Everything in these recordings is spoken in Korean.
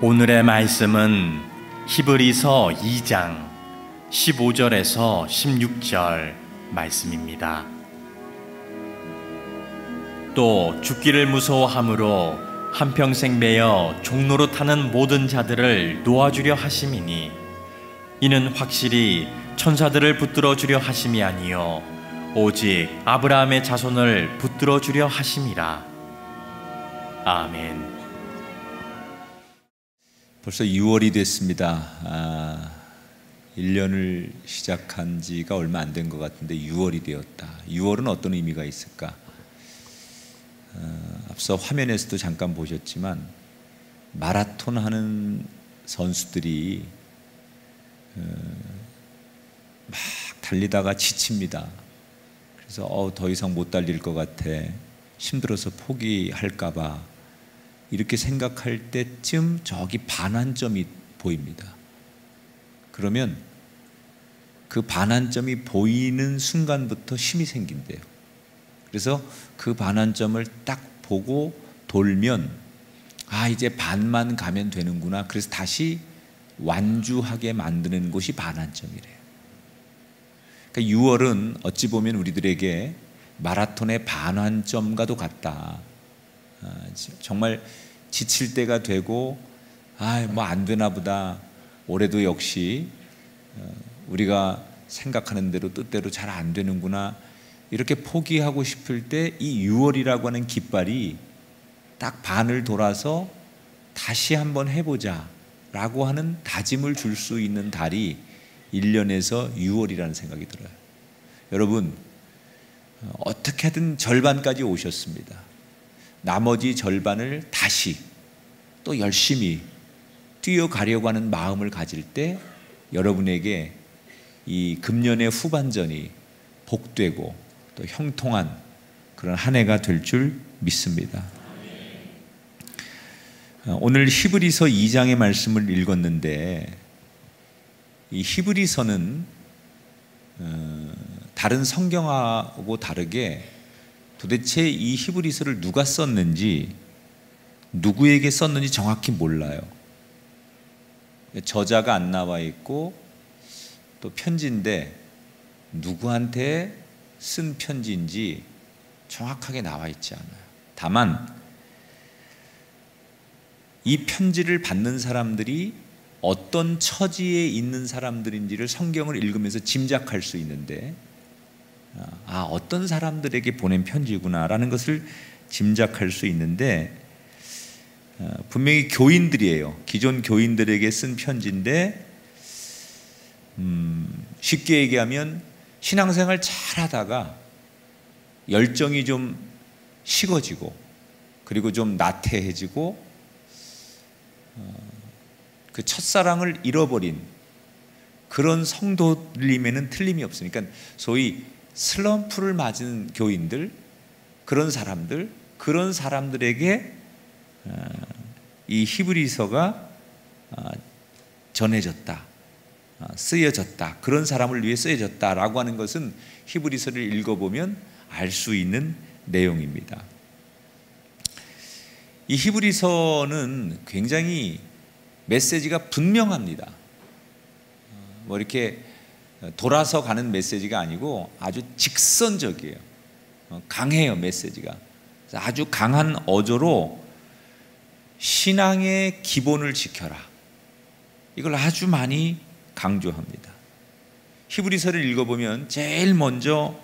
오늘의 말씀은 히브리서 2장 15절에서 16절 말씀입니다. 또 죽기를 무서워함으로 한평생 매여 종로로 타는 모든 자들을 놓아주려 하심이니 이는 확실히 천사들을 붙들어 주려 하심이 아니요 오직 아브라함의 자손을 붙들어 주려 하심이라. 아멘. 벌써 6월이 됐습니다. 1년을 시작한 지가 얼마 안 된 것 같은데 6월이 되었다. 6월은 어떤 의미가 있을까? 앞서 화면에서도 잠깐 보셨지만 마라톤 하는 선수들이 막 달리다가 지칩니다. 그래서 더 이상 못 달릴 것 같아, 힘들어서 포기할까 봐, 이렇게 생각할 때쯤 저기 반환점이 보입니다. 그러면 그 반환점이 보이는 순간부터 힘이 생긴대요. 그래서 그 반환점을 딱 보고 돌면 이제 반만 가면 되는구나. 그래서 다시 완주하게 만드는 곳이 반환점이래요. 그러니까 6월은 어찌 보면 우리들에게 마라톤의 반환점과도 같다. 정말 지칠 때가 되고 뭐 안 되나 보다, 올해도 역시 우리가 생각하는 대로 뜻대로 잘 안 되는구나, 이렇게 포기하고 싶을 때 이 6월이라고 하는 깃발이 딱 반을 돌아서 다시 한번 해보자 라고 하는 다짐을 줄 수 있는 달이 1년에서 6월이라는 생각이 들어요. 여러분, 어떻게든 절반까지 오셨습니다. 나머지 절반을 다시 또 열심히 뛰어가려고 하는 마음을 가질 때 여러분에게 이 금년의 후반전이 복되고 또 형통한 그런 한 해가 될 줄 믿습니다. 오늘 히브리서 2장의 말씀을 읽었는데, 이 히브리서는 다른 성경하고 다르게 도대체 이 히브리서를 누가 썼는지, 누구에게 썼는지 정확히 몰라요. 저자가 안 나와 있고 또 편지인데 누구한테 쓴 편지인지 정확하게 나와 있지 않아요. 다만 이 편지를 받는 사람들이 어떤 처지에 있는 사람들인지를 성경을 읽으면서 짐작할 수 있는데, 어떤 사람들에게 보낸 편지구나라는 것을 짐작할 수 있는데, 분명히 교인들이에요. 기존 교인들에게 쓴 편지인데, 쉽게 얘기하면 신앙생활 잘 하다가 열정이 좀 식어지고 그리고 좀 나태해지고 그 첫사랑을 잃어버린 그런 성도들임에는 틀림이 없으니까, 소위 슬럼프를 맞은 교인들, 그런 사람들에게 이 히브리서가 전해졌다, 쓰여졌다, 그런 사람을 위해 쓰여졌다라고 하는 것은 히브리서를 읽어보면 알 수 있는 내용입니다. 이 히브리서는 굉장히 메시지가 분명합니다. 뭐 이렇게 돌아서 가는 메시지가 아니고 아주 직선적이에요. 강해요, 메시지가. 아주 강한 어조로 신앙의 기본을 지켜라, 이걸 아주 많이 강조합니다. 히브리서를 읽어보면 제일 먼저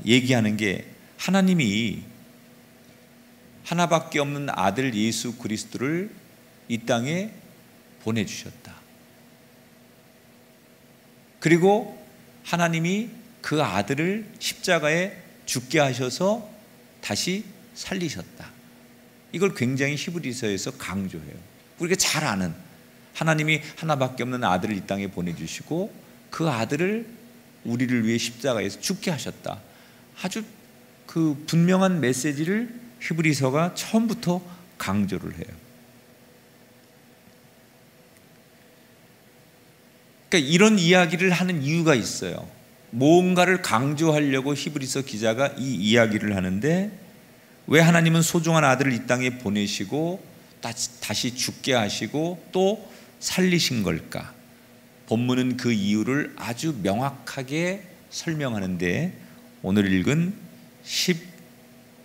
얘기하는 게 하나님이 하나밖에 없는 아들 예수 그리스도를 이 땅에 보내주셨다. 그리고 하나님이 그 아들을 십자가에 죽게 하셔서 다시 살리셨다. 이걸 굉장히 히브리서에서 강조해요. 우리가 잘 아는, 하나님이 하나밖에 없는 아들을 이 땅에 보내주시고 그 아들을 우리를 위해 십자가에서 죽게 하셨다. 아주 그 분명한 메시지를 히브리서가 처음부터 강조를 해요. 그러니까 이런 이야기를 하는 이유가 있어요. 뭔가를 강조하려고 히브리서 기자가 이 이야기를 하는데, 왜 하나님은 소중한 아들을 이 땅에 보내시고 다시 죽게 하시고 또 살리신 걸까? 본문은 그 이유를 아주 명확하게 설명하는데, 오늘 읽은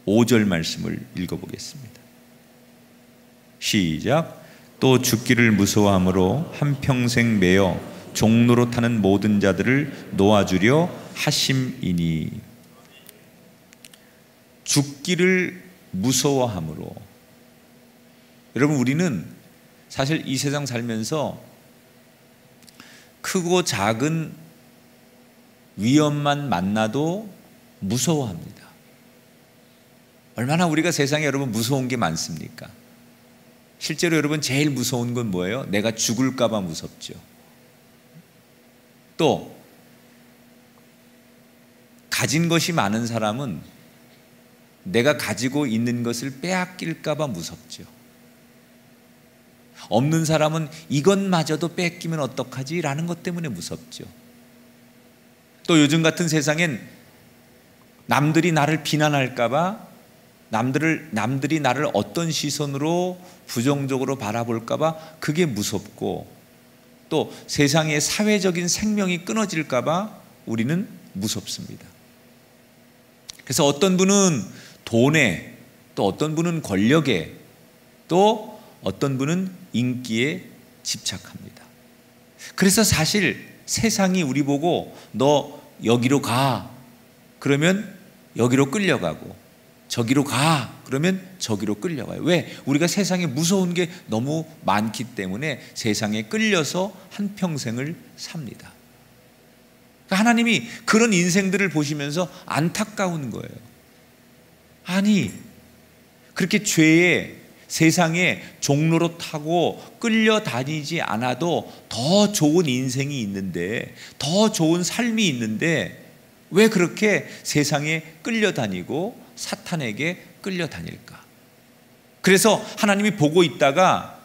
15절 말씀을 읽어보겠습니다. 시작. 또 죽기를 무서워함으로 한평생 매여 종로로 타는 모든 자들을 놓아주려 하심이니. 죽기를 무서워함으로. 여러분, 우리는 사실 이 세상 살면서 크고 작은 위험만 만나도 무서워합니다. 얼마나 우리가 세상에 여러분 무서운 게 많습니까? 실제로 여러분 제일 무서운 건 뭐예요? 내가 죽을까 봐 무섭죠. 또 가진 것이 많은 사람은 내가 가지고 있는 것을 빼앗길까 봐 무섭죠. 없는 사람은 이것마저도 뺏기면 어떡하지? 라는 것 때문에 무섭죠. 또 요즘 같은 세상엔 남들이 나를 비난할까 봐, 남들이 나를 어떤 시선으로 부정적으로 바라볼까 봐 그게 무섭고, 또 세상의 사회적인 생명이 끊어질까 봐 우리는 무섭습니다. 그래서 어떤 분은 돈에, 또 어떤 분은 권력에, 또 어떤 분은 인기에 집착합니다. 그래서 사실 세상이 우리 보고 너 여기로 가 그러면 여기로 끌려가고, 저기로 가 그러면 저기로 끌려가요. 왜? 우리가 세상에 무서운 게 너무 많기 때문에 세상에 끌려서 한평생을 삽니다. 그러니까 하나님이 그런 인생들을 보시면서 안타까운 거예요. 아니, 그렇게 죄의 세상에 종로로 타고 끌려다니지 않아도 더 좋은 인생이 있는데, 더 좋은 삶이 있는데 왜 그렇게 세상에 끌려다니고 사탄에게 끌려다닐까? 그래서 하나님이 보고 있다가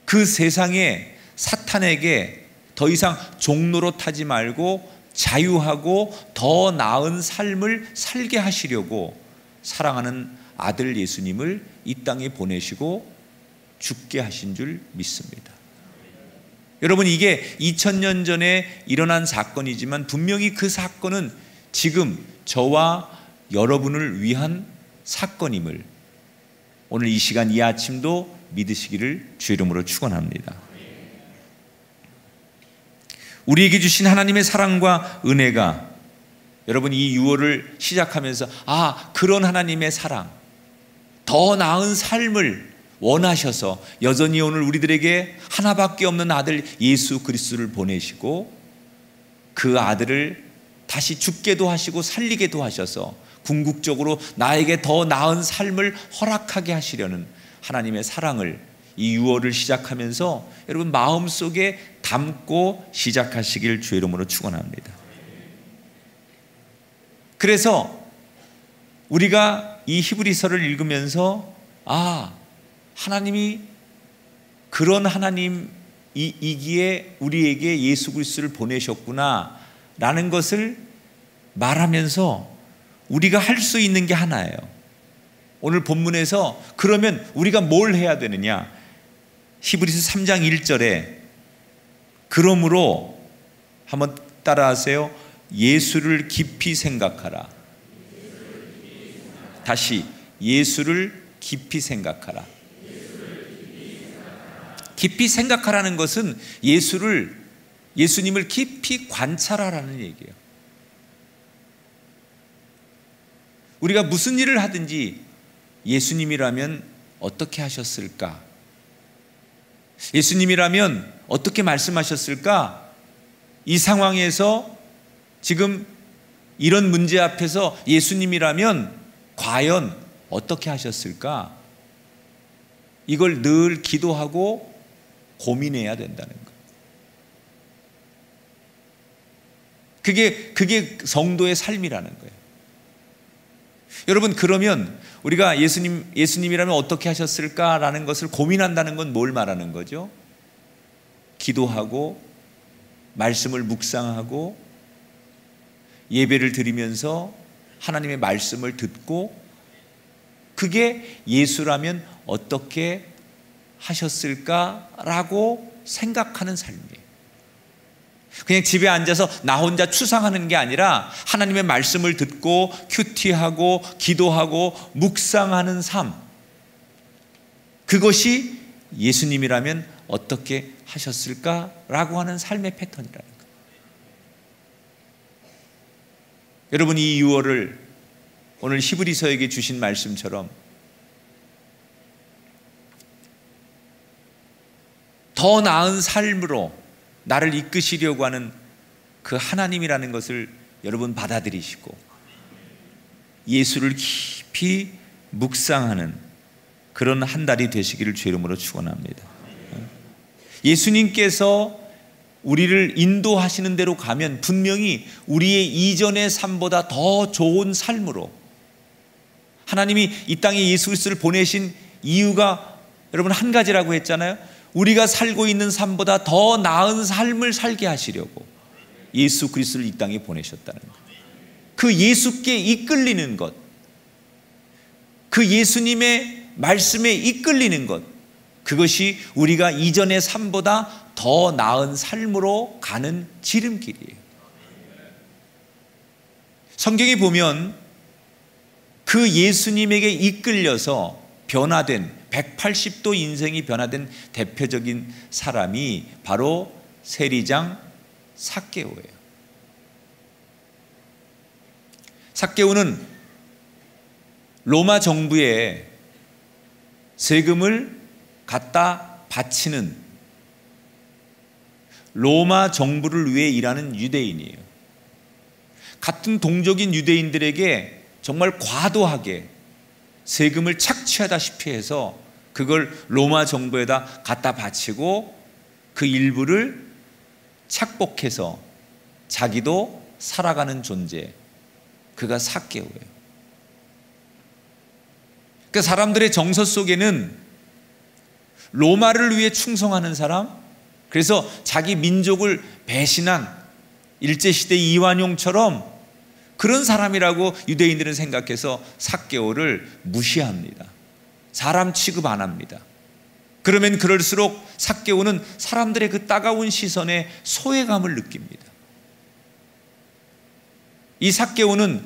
그 세상에 사탄에게 더 이상 종로로 타지 말고 자유하고 더 나은 삶을 살게 하시려고 사랑하는 아들 예수님을 이 땅에 보내시고 죽게 하신 줄 믿습니다. 여러분, 이게 2000년 전에 일어난 사건이지만 분명히 그 사건은 지금 저와 여러분을 위한 사건임을 오늘 이 시간 이 아침도 믿으시기를 주 이름으로 축원합니다. 우리에게 주신 하나님의 사랑과 은혜가, 여러분 이 6월을 시작하면서 그런 하나님의 사랑, 더 나은 삶을 원하셔서 여전히 오늘 우리들에게 하나밖에 없는 아들 예수 그리스도를 보내시고 그 아들을 다시 죽게도 하시고 살리게도 하셔서 궁극적으로 나에게 더 나은 삶을 허락하게 하시려는 하나님의 사랑을 이 6월을 시작하면서 여러분 마음속에 담고 시작하시길 주의 이름으로 축원합니다. 그래서 우리가 이 히브리서를 읽으면서 하나님이 그런 하나님이기에 우리에게 예수 그리스도를 보내셨구나 라는 것을 말하면서 우리가 할 수 있는 게 하나예요. 오늘 본문에서 그러면 우리가 뭘 해야 되느냐? 히브리서 3장 1절에 그러므로 한번 따라하세요. 예수를 깊이 생각하라. 다시 예수를 깊이 생각하라. 깊이 생각하라는 것은 예수님을 깊이 관찰하라는 얘기예요. 우리가 무슨 일을 하든지 예수님이라면 어떻게 하셨을까? 예수님이라면 어떻게 말씀하셨을까? 이 상황에서 지금 이런 문제 앞에서 예수님이라면 과연 어떻게 하셨을까? 이걸 늘 기도하고 고민해야 된다는 거예요. 그게 성도의 삶이라는 거예요. 여러분, 그러면 우리가 예수님이라면 어떻게 하셨을까라는 것을 고민한다는 건 뭘 말하는 거죠? 기도하고 말씀을 묵상하고 예배를 드리면서 하나님의 말씀을 듣고, 그게 예수라면 어떻게 하셨을까라고 생각하는 삶이에요. 그냥 집에 앉아서 나 혼자 추상하는 게 아니라 하나님의 말씀을 듣고 큐티하고 기도하고 묵상하는 삶, 그것이 예수님이라면 어떻게 하셨을까라고 하는 삶의 패턴이라는 거예요. 여러분, 이 6월을 오늘 히브리서에게 주신 말씀처럼 더 나은 삶으로 나를 이끄시려고 하는 그 하나님이라는 것을 여러분 받아들이시고 예수를 깊이 묵상하는 그런 한 달이 되시기를 주의 이름으로 축원합니다. 예수님께서 우리를 인도하시는 대로 가면 분명히 우리의 이전의 삶보다 더 좋은 삶으로, 하나님이 이 땅에 예수 그리스도를 보내신 이유가 여러분 한 가지라고 했잖아요. 우리가 살고 있는 삶보다 더 나은 삶을 살게 하시려고 예수 그리스도를 이 땅에 보내셨다는 것. 그 예수께 이끌리는 것, 그 예수님의 말씀에 이끌리는 것, 그것이 우리가 이전의 삶보다 더 나은 삶으로 가는 지름길이에요. 성경에 보면 그 예수님에게 이끌려서 변화된 180도 인생이 변화된 대표적인 사람이 바로 세리장 삭개오예요. 삭개오는 로마 정부에 세금을 갖다 바치는, 로마 정부를 위해 일하는 유대인이에요. 같은 동족인 유대인들에게 정말 과도하게 세금을 착취하다시피 해서 그걸 로마 정부에다 갖다 바치고 그 일부를 착복해서 자기도 살아가는 존재, 그가 삭개오예요. 그 사람들의 정서 속에는 로마를 위해 충성하는 사람, 그래서 자기 민족을 배신한 일제시대 이완용처럼 그런 사람이라고 유대인들은 생각해서 삭개오를 무시합니다. 사람 취급 안 합니다. 그러면 그럴수록 삭개오는 사람들의 그 따가운 시선에 소외감을 느낍니다. 이 삭개오는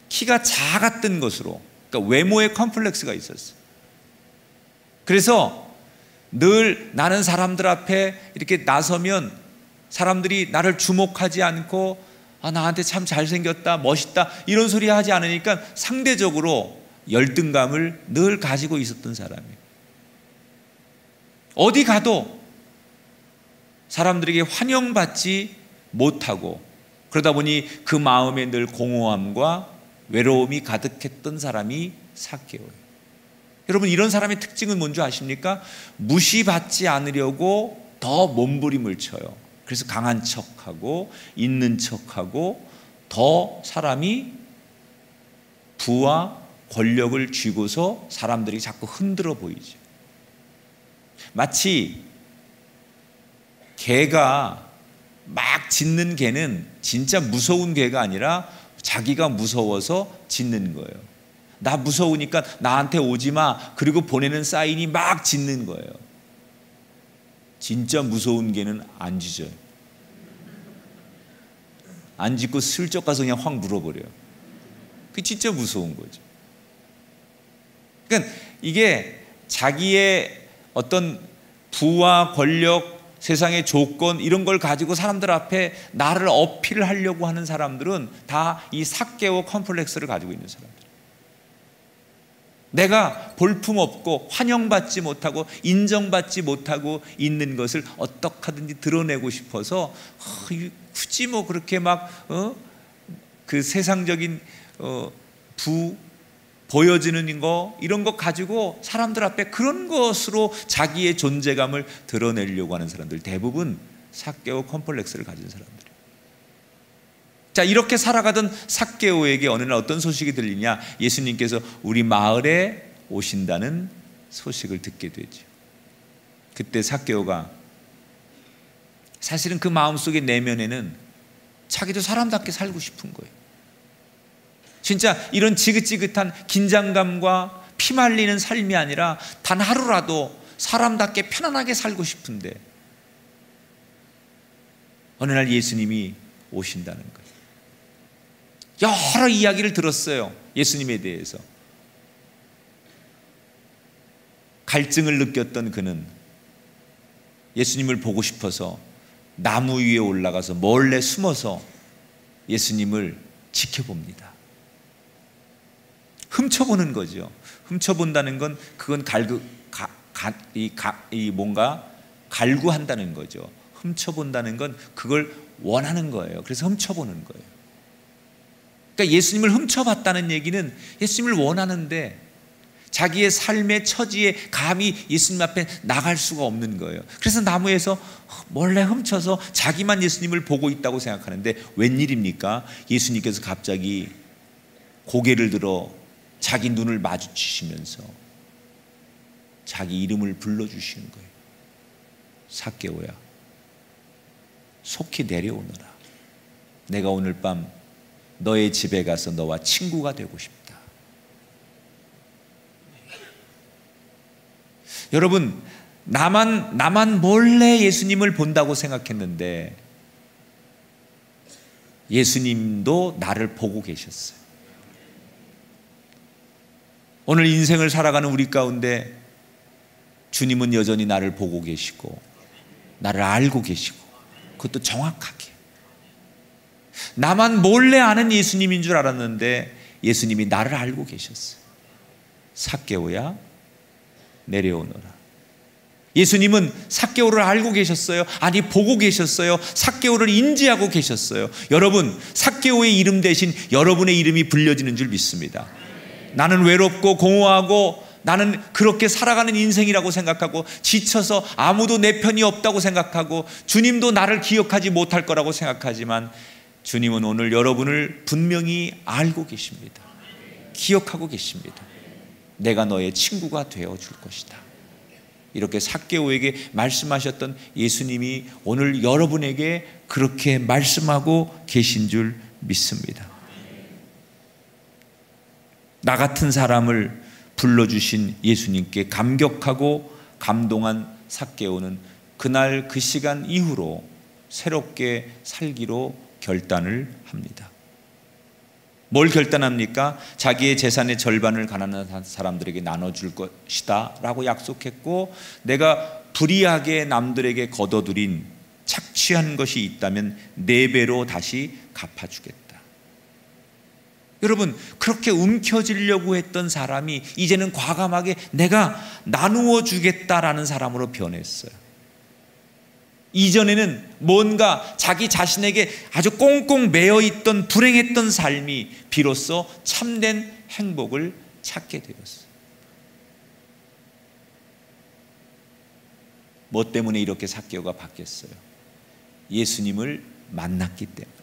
키가 작았던 것으로, 그러니까 외모에 컴플렉스가 있었어요. 그래서 늘 나는 사람들 앞에 이렇게 나서면 사람들이 나를 주목하지 않고 나한테 참 잘생겼다, 멋있다 이런 소리 하지 않으니까 상대적으로 열등감을 늘 가지고 있었던 사람이에요. 어디 가도 사람들에게 환영받지 못하고, 그러다 보니 그 마음에 늘 공허함과 외로움이 가득했던 사람이 삭개오예요. 여러분, 이런 사람의 특징은 뭔지 아십니까? 무시받지 않으려고 더 몸부림을 쳐요. 그래서 강한 척하고 있는 척하고 더 사람이 부와 권력을 쥐고서 사람들이 자꾸 흔들어 보이죠. 마치 개가 막 짖는 개는 진짜 무서운 개가 아니라 자기가 무서워서 짖는 거예요. 나 무서우니까 나한테 오지 마. 그리고 보내는 사인이 막 짖는 거예요. 진짜 무서운 개는 안 짖어요. 안 짖고 슬쩍 가서 그냥 확 물어버려요. 그게 진짜 무서운 거죠. 그러니까 이게 자기의 어떤 부와 권력, 세상의 조건 이런 걸 가지고 사람들 앞에 나를 어필을 하려고 하는 사람들은 다 이 삭개오 컴플렉스를 가지고 있는 사람들. 내가 볼품없고 환영받지 못하고 인정받지 못하고 있는 것을 어떻게 하든지 드러내고 싶어서 굳이 뭐 그렇게 막 그 세상적인 부 보여지는 거 이런 거 가지고 사람들 앞에 그런 것으로 자기의 존재감을 드러내려고 하는 사람들, 대부분 삭개오 컴플렉스를 가진 사람들. 자, 이렇게 살아가던 삭개오에게 어느 날 어떤 소식이 들리냐? 예수님께서 우리 마을에 오신다는 소식을 듣게 되죠. 그때 삭개오가 사실은 그 마음속의 내면에는 자기도 사람답게 살고 싶은 거예요. 진짜 이런 지긋지긋한 긴장감과 피말리는 삶이 아니라 단 하루라도 사람답게 편안하게 살고 싶은데 어느 날 예수님이 오신다는 거예요. 여러 이야기를 들었어요. 예수님에 대해서. 갈증을 느꼈던 그는 예수님을 보고 싶어서 나무 위에 올라가서 몰래 숨어서 예수님을 지켜봅니다. 훔쳐보는 거죠. 훔쳐본다는 건 그건 뭔가 갈구한다는 거죠. 훔쳐본다는 건 그걸 원하는 거예요. 그래서 훔쳐보는 거예요. 그러니까 예수님을 훔쳐봤다는 얘기는 예수님을 원하는데 자기의 삶의 처지에 감히 예수님 앞에 나갈 수가 없는 거예요. 그래서 나무에서 몰래 훔쳐서 자기만 예수님을 보고 있다고 생각하는데 웬일입니까? 예수님께서 갑자기 고개를 들어 자기 눈을 마주치시면서 자기 이름을 불러주시는 거예요. 삭개오야, 속히 내려오너라. 내가 오늘 밤 너의 집에 가서 너와 친구가 되고 싶다. 여러분, 나만 몰래 예수님을 본다고 생각했는데 예수님도 나를 보고 계셨어요. 오늘 인생을 살아가는 우리 가운데 주님은 여전히 나를 보고 계시고 나를 알고 계시고 그것도 정확하게. 나만 몰래 아는 예수님인 줄 알았는데 예수님이 나를 알고 계셨어요. 삭개오야, 내려오너라. 예수님은 삭개오를 알고 계셨어요. 아니, 보고 계셨어요. 삭개오를 인지하고 계셨어요. 여러분, 삭개오의 이름 대신 여러분의 이름이 불려지는 줄 믿습니다. 나는 외롭고 공허하고 나는 그렇게 살아가는 인생이라고 생각하고 지쳐서 아무도 내 편이 없다고 생각하고 주님도 나를 기억하지 못할 거라고 생각하지만 주님은 오늘 여러분을 분명히 알고 계십니다. 기억하고 계십니다. 내가 너의 친구가 되어줄 것이다. 이렇게 삭개오에게 말씀하셨던 예수님이 오늘 여러분에게 그렇게 말씀하고 계신 줄 믿습니다. 나 같은 사람을 불러주신 예수님께 감격하고 감동한 삭개오는 그날 그 시간 이후로 새롭게 살기로 결단을 합니다. 뭘 결단합니까? 자기의 재산의 절반을 가난한 사람들에게 나눠줄 것이다 라고 약속했고, 내가 불이하게 남들에게 거둬들인 착취한 것이 있다면 4배로 다시 갚아주겠다. 여러분, 그렇게 움켜쥐려고 했던 사람이 이제는 과감하게 내가 나누어 주겠다라는 사람으로 변했어요. 이전에는 뭔가 자기 자신에게 아주 꽁꽁 매어있던 불행했던 삶이 비로소 참된 행복을 찾게 되었어요. 뭐 때문에 이렇게 삭개오가 바뀌었어요? 예수님을 만났기 때문에.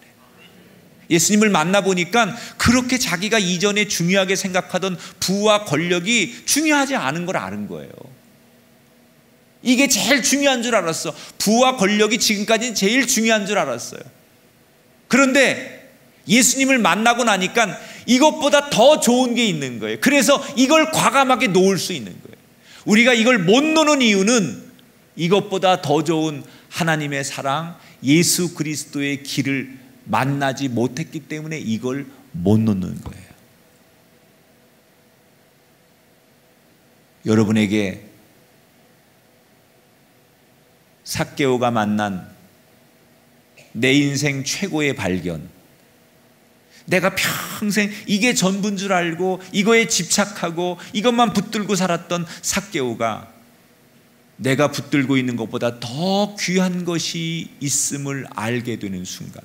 예수님을 만나보니까 그렇게 자기가 이전에 중요하게 생각하던 부와 권력이 중요하지 않은 걸 아는 거예요. 이게 제일 중요한 줄 알았어. 부와 권력이 지금까지는 제일 중요한 줄 알았어요. 그런데 예수님을 만나고 나니까 이것보다 더 좋은 게 있는 거예요. 그래서 이걸 과감하게 놓을 수 있는 거예요. 우리가 이걸 못 놓는 이유는 이것보다 더 좋은 하나님의 사랑, 예수 그리스도의 길을 만나지 못했기 때문에 이걸 못 놓는 거예요. 여러분에게 삭개오가 만난 내 인생 최고의 발견, 내가 평생 이게 전부인 줄 알고 이거에 집착하고 이것만 붙들고 살았던 삭개오가 내가 붙들고 있는 것보다 더 귀한 것이 있음을 알게 되는 순간,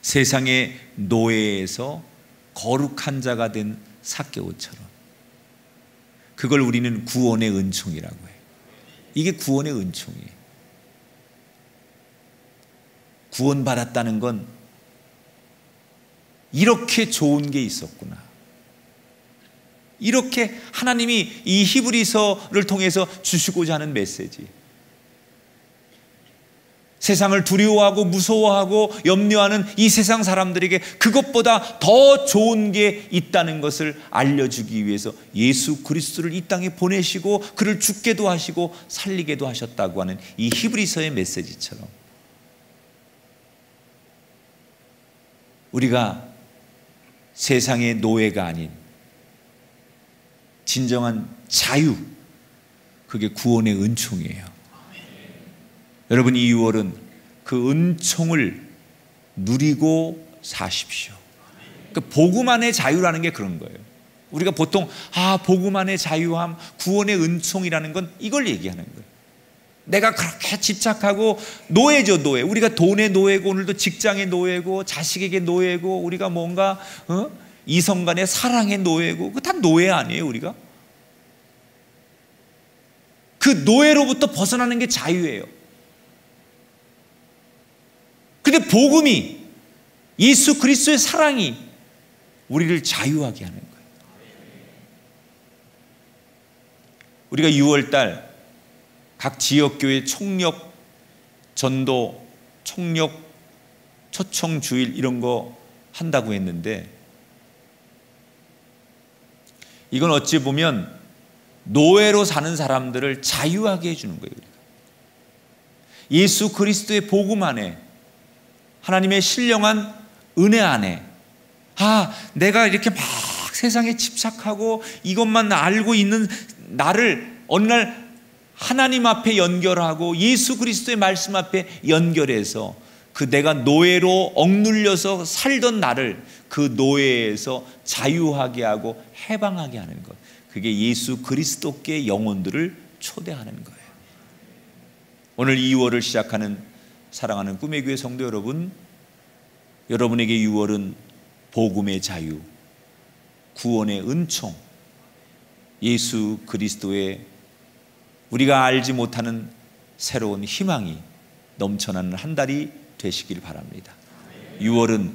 세상의 노예에서 거룩한 자가 된 삭개오처럼, 그걸 우리는 구원의 은총이라고 해요. 이게 구원의 은총이에요. 구원받았다는 건 이렇게 좋은 게 있었구나. 이렇게 하나님이 이 히브리서를 통해서 주시고자 하는 메시지. 세상을 두려워하고 무서워하고 염려하는 이 세상 사람들에게 그것보다 더 좋은 게 있다는 것을 알려주기 위해서 예수 그리스도를 이 땅에 보내시고 그를 죽게도 하시고 살리게도 하셨다고 하는 이 히브리서의 메시지처럼 우리가 세상의 노예가 아닌 진정한 자유, 그게 구원의 은총이에요. 여러분, 이 6월은 그 은총을 누리고 사십시오. 그 복음 안의 자유라는 게 그런 거예요. 우리가 보통 복음 안의 자유함, 구원의 은총이라는 건 이걸 얘기하는 거예요. 내가 그렇게 집착하고 노예죠, 노예. 우리가 돈의 노예고 오늘도 직장의 노예고 자식에게 노예고 우리가 뭔가 이성 간의 사랑의 노예고 그거 다 노예 아니에요, 우리가? 그 노예로부터 벗어나는 게 자유예요. 근데 복음이, 예수 그리스도의 사랑이 우리를 자유하게 하는 거예요. 우리가 6월달 각 지역교회 총력 전도, 총력 초청주일 이런 거 한다고 했는데 이건 어찌 보면 노예로 사는 사람들을 자유하게 해주는 거예요. 예수 그리스도의 복음 안에, 하나님의 신령한 은혜 안에, 내가 이렇게 막 세상에 집착하고 이것만 알고 있는 나를 어느 날 하나님 앞에 연결하고 예수 그리스도의 말씀 앞에 연결해서 그 내가 노예로 억눌려서 살던 나를 그 노예에서 자유하게 하고 해방하게 하는 것, 그게 예수 그리스도께 영혼들을 초대하는 거예요. 오늘 2월을 시작하는 사랑하는 꿈의 교회 성도 여러분, 여러분에게 6월은 복음의 자유, 구원의 은총, 예수 그리스도의 우리가 알지 못하는 새로운 희망이 넘쳐나는 한 달이 되시길 바랍니다. 6월은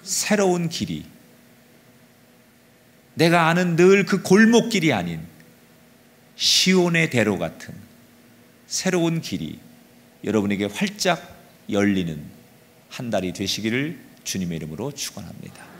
새로운 길이, 내가 아는 늘 그 골목길이 아닌 시온의 대로 같은 새로운 길이 여러분에게 활짝 열리는 한 달이 되시기를 주님의 이름으로 축원합니다.